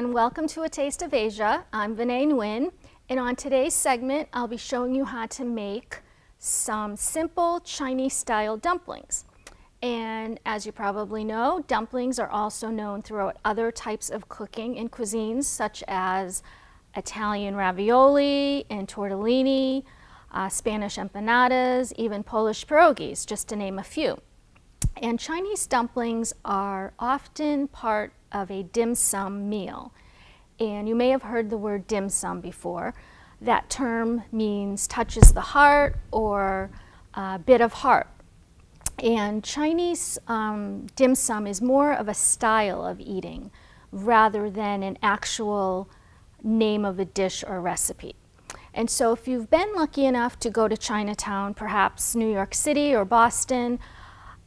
everyone, welcome to A Taste of Asia. I'm Vinay Nguyen, and on today's segment I'll be showing you how to make some simple Chinese style dumplings. And as you probably know, dumplings are also known throughout other types of cooking and cuisines such as Italian ravioli and tortellini, Spanish empanadas, even Polish pierogies, just to name a few. And Chinese dumplings are often part of a dim sum meal. And you may have heard the word dim sum before. That term means touches the heart or a bit of heart. And Chinese dim sum is more of a style of eating rather than an actual name of a dish or recipe. And so if you've been lucky enough to go to Chinatown, perhaps New York City or Boston,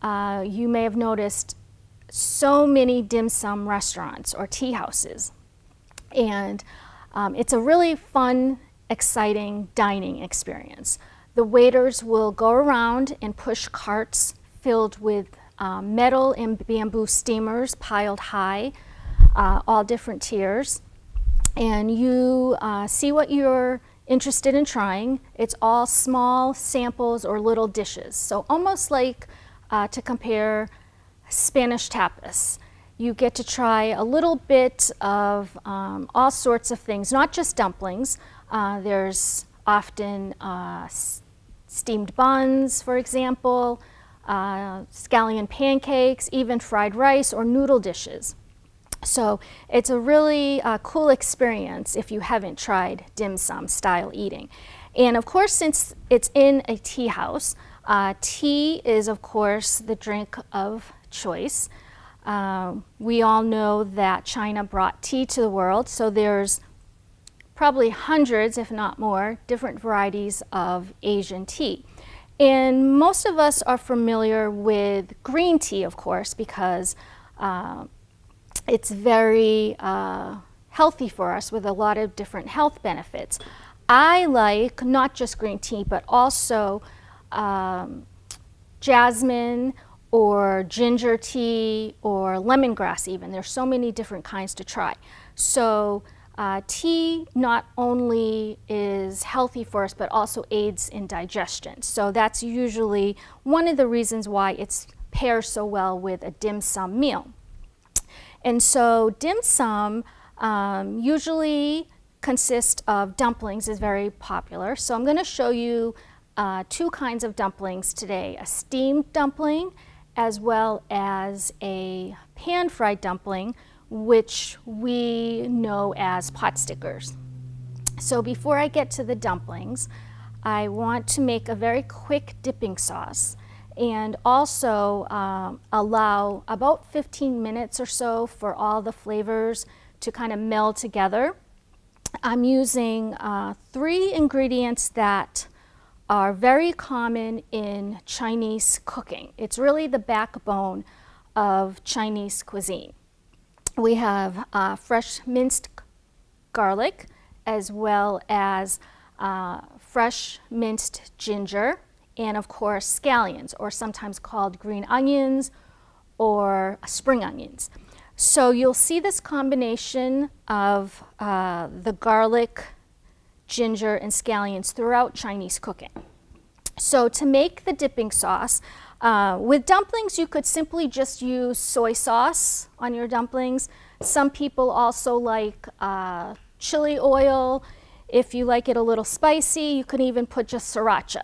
you may have noticed so many dim sum restaurants or tea houses. And it's a really fun, exciting dining experience. The waiters will go around and push carts filled with metal and bamboo steamers piled high, all different tiers. And you see what you're interested in trying. It's all small samples or little dishes. So almost like to compare Spanish tapas. You get to try a little bit of all sorts of things, not just dumplings. There's often steamed buns, for example, scallion pancakes, even fried rice or noodle dishes. So it's a really cool experience if you haven't tried dim sum style eating. And of course, since it's in a tea house, tea is of course the drink of choice. We all know that China brought tea to the world, so there's probably hundreds, if not more, different varieties of Asian tea. And most of us are familiar with green tea, of course, because it's very healthy for us with a lot of different health benefits. I like not just green tea, but also jasmine or ginger tea or lemongrass even. There's so many different kinds to try. So tea not only is healthy for us, but also aids in digestion. So that's usually one of the reasons why it's pairs so well with a dim sum meal. And so dim sum usually consists of dumplings, is very popular. So I'm going to show you two kinds of dumplings today, a steamed dumpling as well as a pan-fried dumpling, which we know as potstickers. So before I get to the dumplings, I want to make a very quick dipping sauce and also allow about 15 minutes or so for all the flavors to kind of meld together. I'm using 3 ingredients that are very common in Chinese cooking. It's really the backbone of Chinese cuisine. We have fresh minced garlic as well as fresh minced ginger and of course scallions, or sometimes called green onions or spring onions. So you'll see this combination of the garlic, ginger, and scallions throughout Chinese cooking. So to make the dipping sauce, with dumplings you could simply just use soy sauce on your dumplings. Some people also like chili oil. If you like it a little spicy, you can even put just sriracha.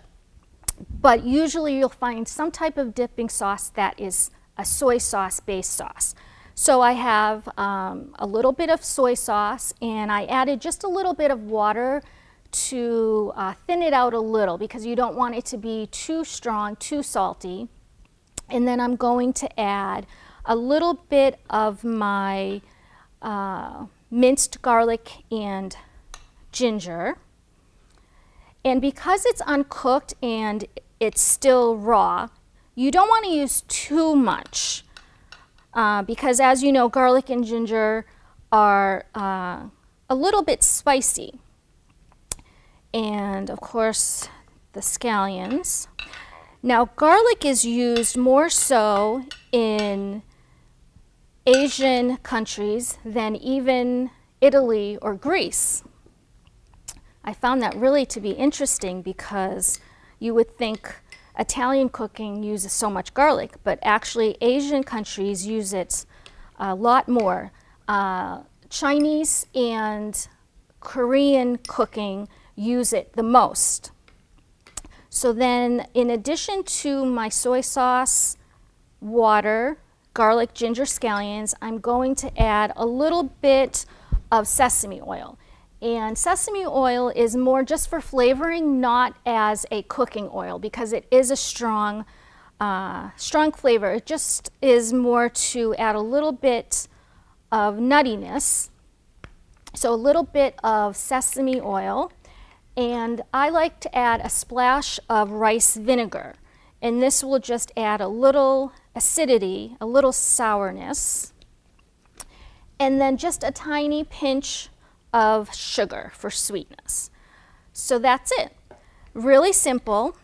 But usually you'll find some type of dipping sauce that is a soy sauce based sauce. So I have a little bit of soy sauce, and I added just a little bit of water to thin it out a little because you don't want it to be too strong, too salty. And then I'm going to add a little bit of my minced garlic and ginger. And because it's uncooked and it's still raw, you don't want to use too much because, as you know, garlic and ginger are a little bit spicy. And of course the scallions. Now garlic is used more so in Asian countries than even Italy or Greece. I found that really to be interesting because you would think Italian cooking uses so much garlic, but actually Asian countries use it a lot more. Chinese and Korean cooking use it the most. So then, in addition to my soy sauce, water, garlic, ginger, scallions, I'm going to add a little bit of sesame oil. And sesame oil is more just for flavoring, not as a cooking oil, because it is a strong flavor. It just is more to add a little bit of nuttiness. So a little bit of sesame oil. And I like to add a splash of rice vinegar. And this will just add a little acidity, a little sourness. And then just a tiny pinch of sugar for sweetness. So that's it. Really simple,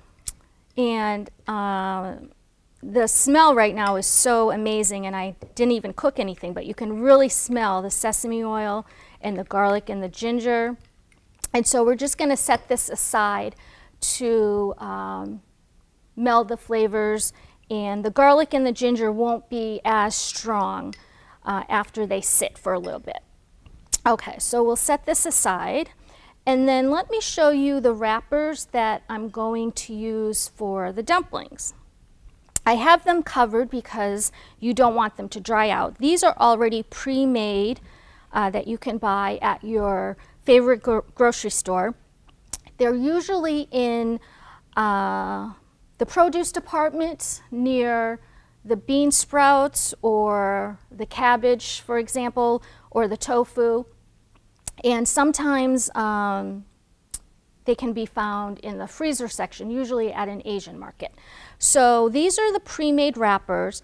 and the smell right now is so amazing, and I didn't even cook anything, but you can really smell the sesame oil and the garlic and the ginger. And so we're just going to set this aside to meld the flavors, and the garlic and the ginger won't be as strong after they sit for a little bit. Okay, so we'll set this aside, and then let me show you the wrappers that I'm going to use for the dumplings. I have them covered because you don't want them to dry out. These are already pre-made that you can buy at your favorite grocery store. They're usually in the produce department near the bean sprouts or the cabbage, for example, or the tofu. And sometimes they can be found in the freezer section, usually at an Asian market. So these are the pre-made wrappers.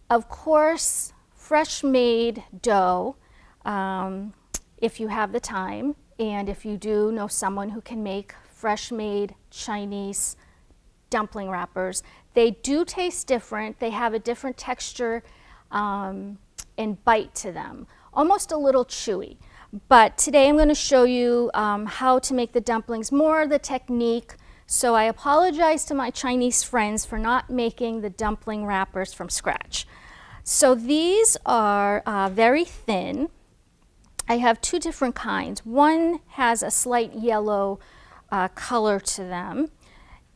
Of course, fresh made dough, if you have the time, and if you do know someone who can make fresh made Chinese dumpling wrappers. They do taste different. They have a different texture and bite to them, almost a little chewy. But today I'm going to show you how to make the dumplings, more the technique. So I apologize to my Chinese friends for not making the dumpling wrappers from scratch. So these are very thin. I have two different kinds. One has a slight yellow color to them,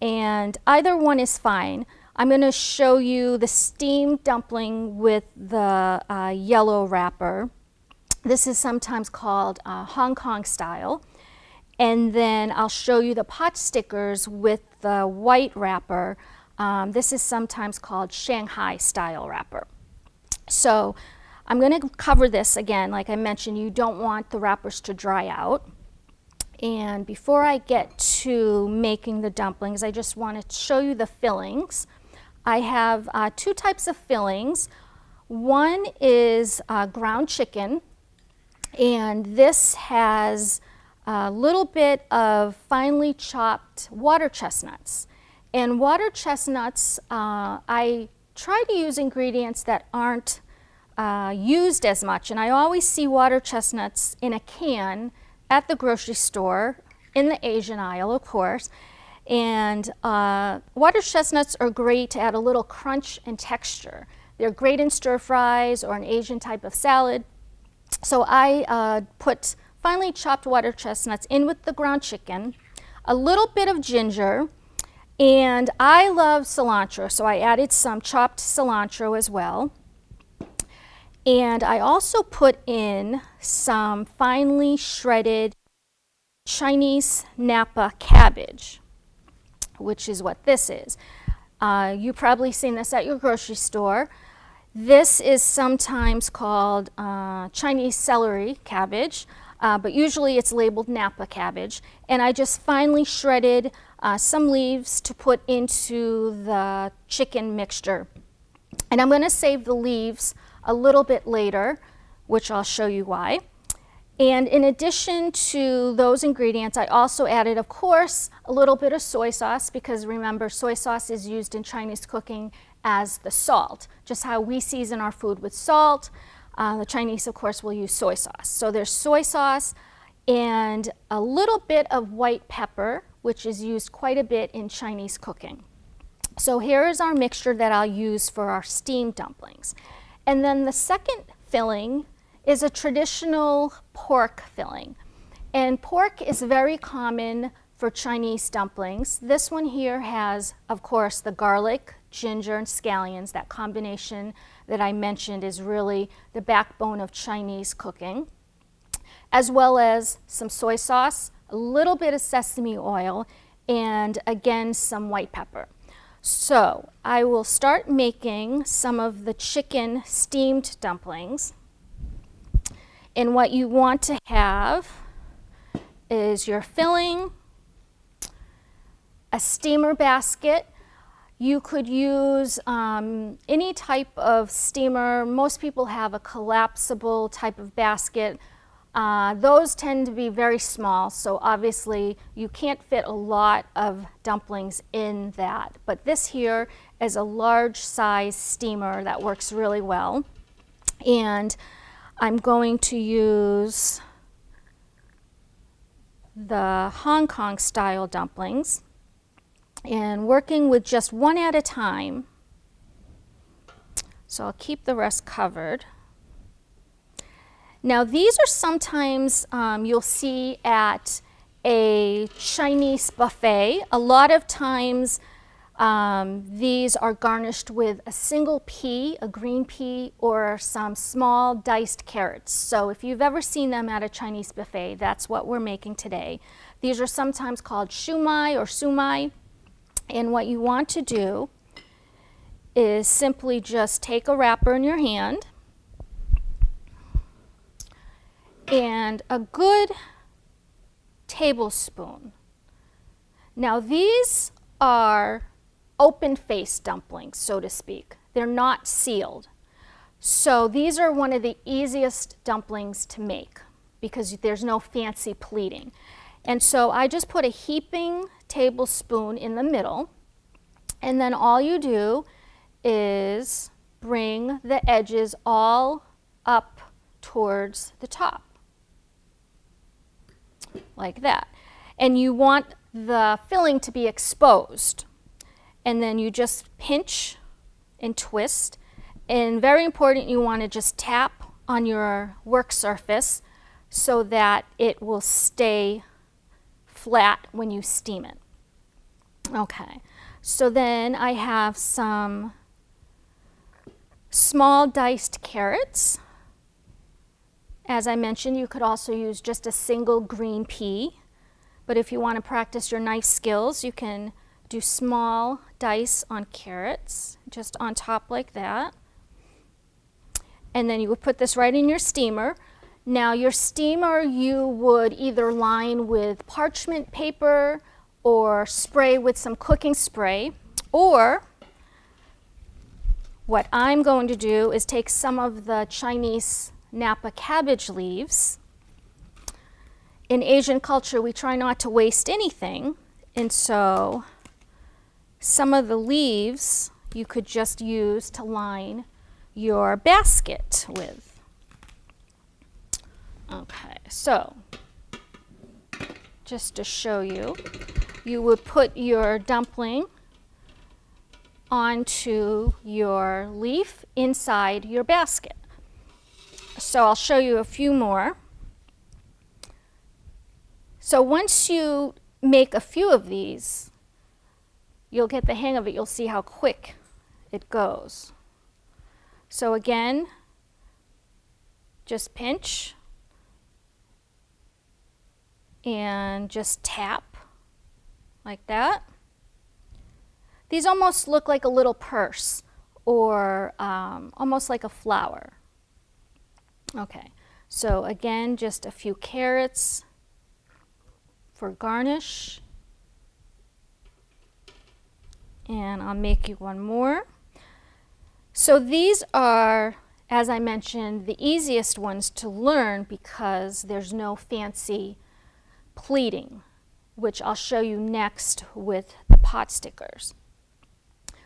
and either one is fine. I'm going to show you the steamed dumpling with the yellow wrapper. This is sometimes called Hong Kong style. And then I'll show you the Potstickers with the white wrapper. This is sometimes called Shanghai style wrapper. So I'm going to cover this again. Like I mentioned, you don't want the wrappers to dry out. And before I get to making the dumplings, I just want to show you the fillings. I have two types of fillings. One is ground chicken, and this has a little bit of finely chopped water chestnuts. And water chestnuts, I try to use ingredients that aren't used as much, and I always see water chestnuts in a can at the grocery store, in the Asian aisle, of course. And water chestnuts are great to add a little crunch and texture. They're great in stir fries or an Asian type of salad. So I put finely chopped water chestnuts in with the ground chicken, a little bit of ginger, and I love cilantro, so I added some chopped cilantro as well. And I also put in some finely shredded Chinese Napa cabbage, which is what this is. You've probably seen this at your grocery store. This is sometimes called Chinese celery cabbage, but usually it's labeled Napa cabbage. And I just finely shredded some leaves to put into the chicken mixture. And I'm going to save the leaves a little bit later, which I'll show you why. And in addition to those ingredients, I also added, of course, a little bit of soy sauce, because remember, soy sauce is used in Chinese cooking as the salt, just how we season our food with salt. The Chinese, of course, will use soy sauce. So there's soy sauce and a little bit of white pepper, which is used quite a bit in Chinese cooking. So here is our mixture that I'll use for our steamed dumplings. And then the second filling is a traditional pork filling. And pork is very common for Chinese dumplings. This one here has, of course, the garlic, ginger, and scallions. That combination that I mentioned is really the backbone of Chinese cooking, as well as some soy sauce, a little bit of sesame oil, and again, some white pepper. So I will start making some of the chicken steamed dumplings. And what you want to have is your filling, a steamer basket. You could use any type of steamer. Most people have a collapsible type of basket. Those tend to be very small, so obviously you can't fit a lot of dumplings in that. But this here is a large size steamer that works really well. And I'm going to use the Hong Kong style dumplings and working with just one at a time. So I'll keep the rest covered. Now these are sometimes you'll see at a Chinese buffet. A lot of times these are garnished with a single pea, a green pea, or some small diced carrots. So if you've ever seen them at a Chinese buffet, that's what we're making today. These are sometimes called shumai or sumai. And what you want to do is simply just take a wrapper in your hand and a good tablespoon. Now these are open-faced dumplings, so to speak. They're not sealed. So these are one of the easiest dumplings to make because there's no fancy pleating. And so I just put a heaping tablespoon in the middle, and then all you do is bring the edges all up towards the top, like that. And you want the filling to be exposed. And then you just pinch and twist. And very important, you want to just tap on your work surface so that it will stay flat when you steam it. Okay, so then I have some small diced carrots. As I mentioned, you could also use just a single green pea, but if you want to practice your knife skills, you can do small dice on carrots, just on top like that. And then you would put this right in your steamer. Now your steamer you would either line with parchment paper or spray with some cooking spray, or what I'm going to do is take some of the Chinese Napa cabbage leaves. In Asian culture, we try not to waste anything, and so some of the leaves you could just use to line your basket with. Okay, so just to show you, you would put your dumpling onto your leaf inside your basket. So I'll show you a few more. So once you make a few of these, you'll get the hang of it. You'll see how quick it goes. So again, just pinch and just tap like that. These almost look like a little purse or almost like a flower. Okay, so again, just a few carrots for garnish. And I'll make you one more. So these are, as I mentioned, the easiest ones to learn because there's no fancy pleating, which I'll show you next with the Potstickers.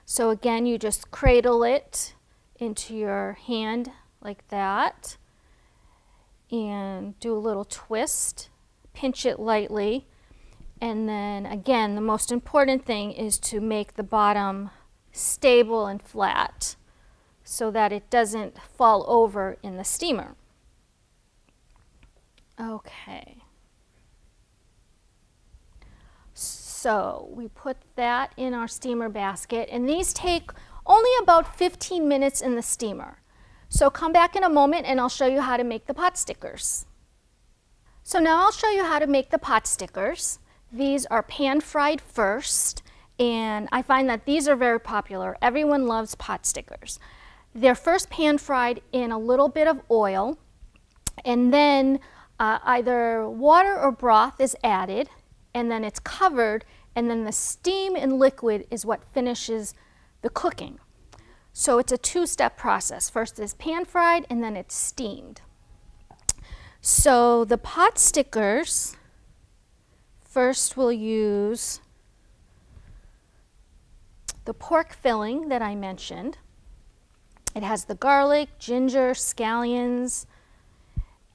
So again, you just cradle it into your hand like that, and do a little twist, pinch it lightly, and then again, the most important thing is to make the bottom stable and flat so that it doesn't fall over in the steamer. Okay. So we put that in our steamer basket, and these take only about 15 minutes in the steamer. So come back in a moment and I'll show you how to make the Potstickers. So now I'll show you how to make the Potstickers. These are pan fried first, and I find that these are very popular. Everyone loves Potstickers. They're first pan fried in a little bit of oil, and then either water or broth is added, and then it's covered, and then the steam and liquid is what finishes the cooking. So it's a two-step process. First is pan fried, and then it's steamed. So the Potstickers, first we'll use the pork filling that I mentioned. It has the garlic, ginger, scallions,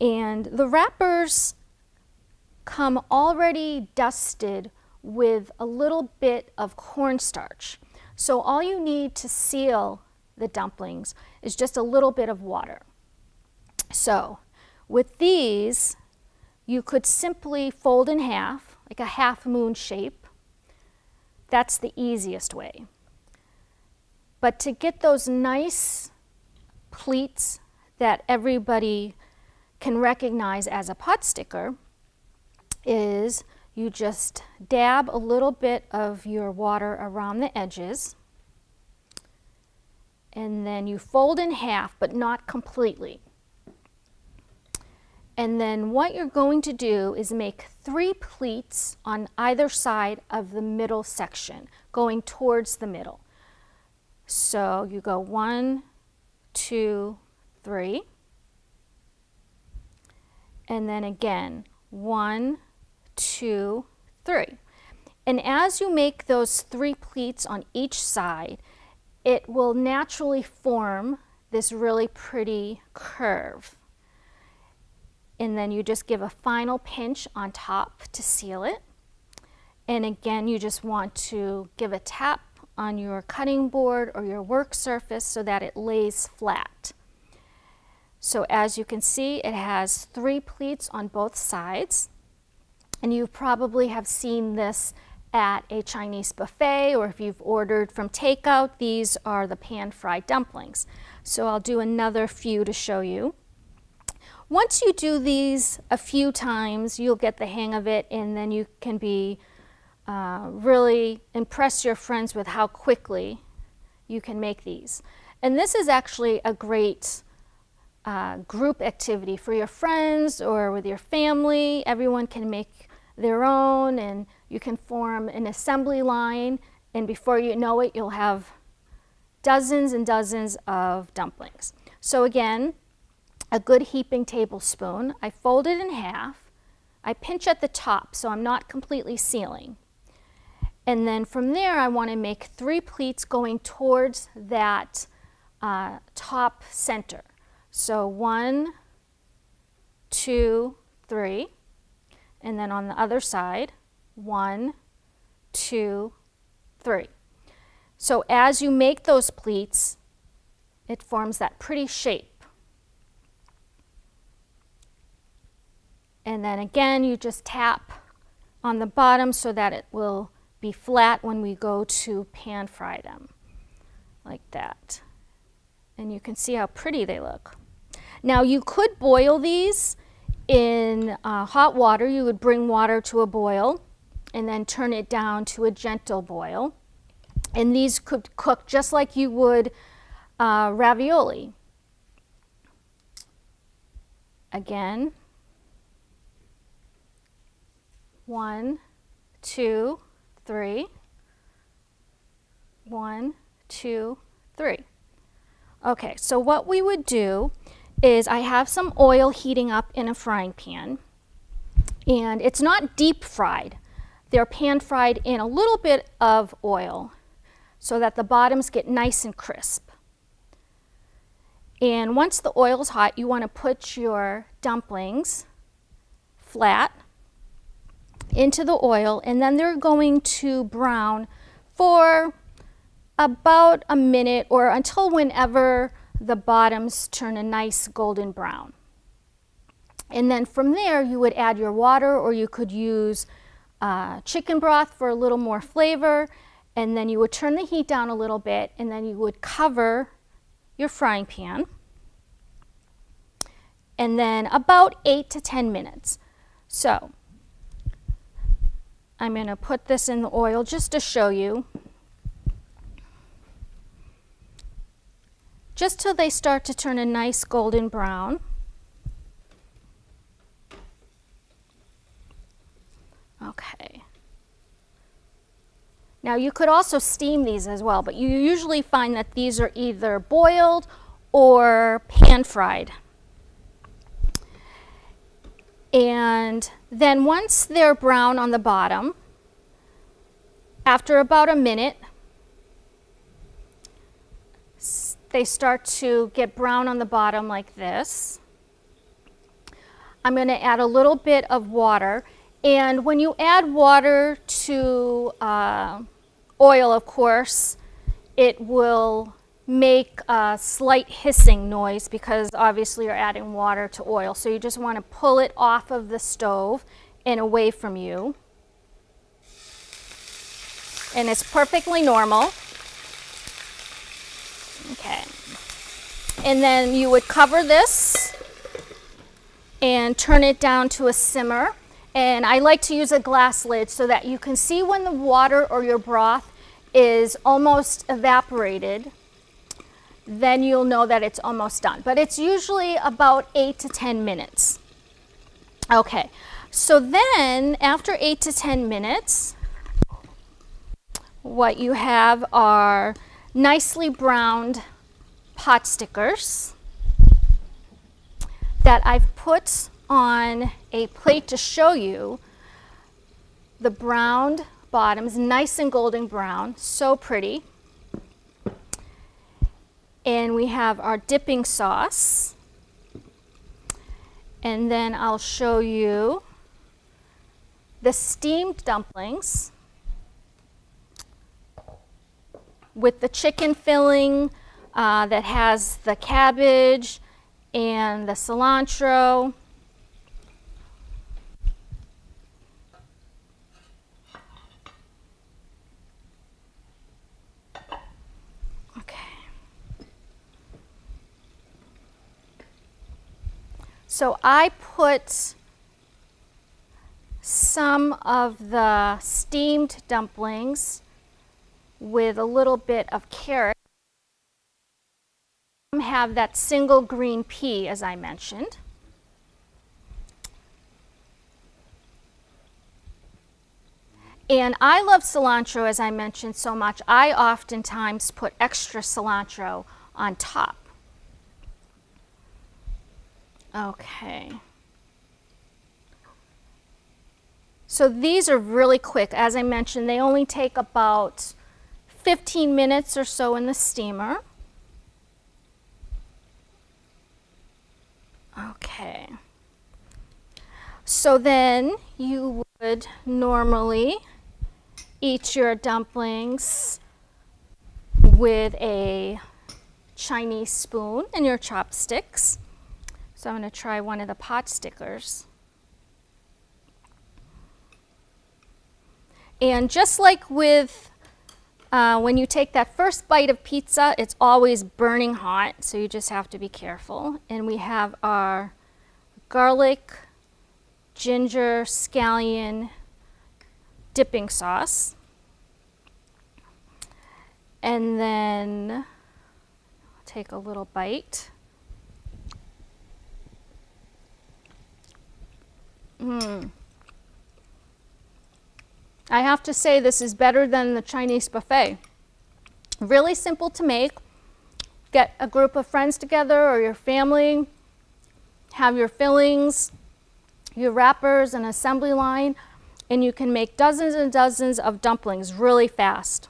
and the wrappers come already dusted with a little bit of cornstarch. So all you need to seal the dumplings is just a little bit of water. So with these, you could simply fold in half, like a half moon shape. That's the easiest way. But to get those nice pleats that everybody can recognize as a potsticker is you just dab a little bit of your water around the edges, and then you fold in half, but not completely. And then what you're going to do is make 3 pleats on either side of the middle section, going towards the middle. So you go 1, 2, 3, and then again 1, 2, 3. And as you make those 3 pleats on each side, it will naturally form this really pretty curve. And then you just give a final pinch on top to seal it. And again, you just want to give a tap on your cutting board or your work surface so that it lays flat. So as you can see, it has 3 pleats on both sides. And you probably have seen this at a Chinese buffet, or if you've ordered from takeout, these are the pan-fried dumplings. So I'll do another few to show you. Once you do these a few times, you'll get the hang of it, and then you can be really impress your friends with how quickly you can make these. And this is actually a great group activity for your friends or with your family. Everyone can make their own, and you can form an assembly line, and before you know it, you'll have dozens and dozens of dumplings. So again, a good heaping tablespoon. I fold it in half. I pinch at the top so I'm not completely sealing. And then from there, I want to make 3 pleats going towards that top center. So 1, 2, 3. And then on the other side, 1, 2, 3. So as you make those pleats, it forms that pretty shape. And then again, you just tap on the bottom so that it will be flat when we go to pan fry them, like that. And you can see how pretty they look. Now you could boil these in hot water. You would bring water to a boil and then turn it down to a gentle boil. And these could cook just like you would ravioli. Again, 1, 2, 3. 1, 2, 3. Okay, so what we would do is I have some oil heating up in a frying pan, and it's not deep fried. They're pan fried in a little bit of oil so that the bottoms get nice and crisp. And once the oil's hot, you want to put your dumplings flat into the oil, and then they're going to brown for about a minute or until whenever the bottoms turn a nice golden brown. And then from there you would add your water, or you could use chicken broth for a little more flavor, and then you would turn the heat down a little bit, and then you would cover your frying pan, and then about 8 to 10 minutes. So I'm going to put this in the oil just to show you, just till they start to turn a nice golden brown. Okay. Now you could also steam these as well, but you usually find that these are either boiled or pan fried. And then once they're brown on the bottom, after about a minute, they start to get brown on the bottom like this. I'm going to add a little bit of water. And when you add water to oil, of course, it will make a slight hissing noise because obviously you're adding water to oil. So you just want to pull it off of the stove and away from you. And it's perfectly normal. Okay. And then you would cover this and turn it down to a simmer. And I like to use a glass lid so that you can see when the water or your broth is almost evaporated. Then you'll know that it's almost done. But it's usually about 8 to 10 minutes. Okay, so then after 8 to 10 minutes, what you have are nicely browned Potstickers that I've put on a plate to show you. The browned bottoms, nice and golden brown, so pretty. And we have our dipping sauce. And then I'll show you the steamed dumplings with the chicken filling that has the cabbage and the cilantro. So I put some of the steamed dumplings with a little bit of carrot. Have that single green pea, as I mentioned. And I love cilantro, as I mentioned, so much. I oftentimes put extra cilantro on top. Okay. So these are really quick. As I mentioned, they only take about 15 minutes or so in the steamer. Okay. So then you would normally eat your dumplings with a Chinese spoon and your chopsticks. So I'm going to try one of the Potstickers. And just like with when you take that first bite of pizza, it's always burning hot, so you just have to be careful. And we have our garlic, ginger, scallion dipping sauce. And then I'll take a little bite. I have to say this is better than the Chinese buffet. Really simple to make. Get a group of friends together or your family, have your fillings, your wrappers, an assembly line, and you can make dozens and dozens of dumplings really fast.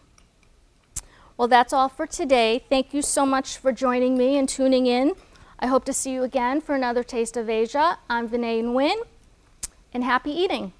Well, that's all for today. Thank you so much for joining me and tuning in. I hope to see you again for another Taste of Asia. I'm Vinay Nguyen, and happy eating.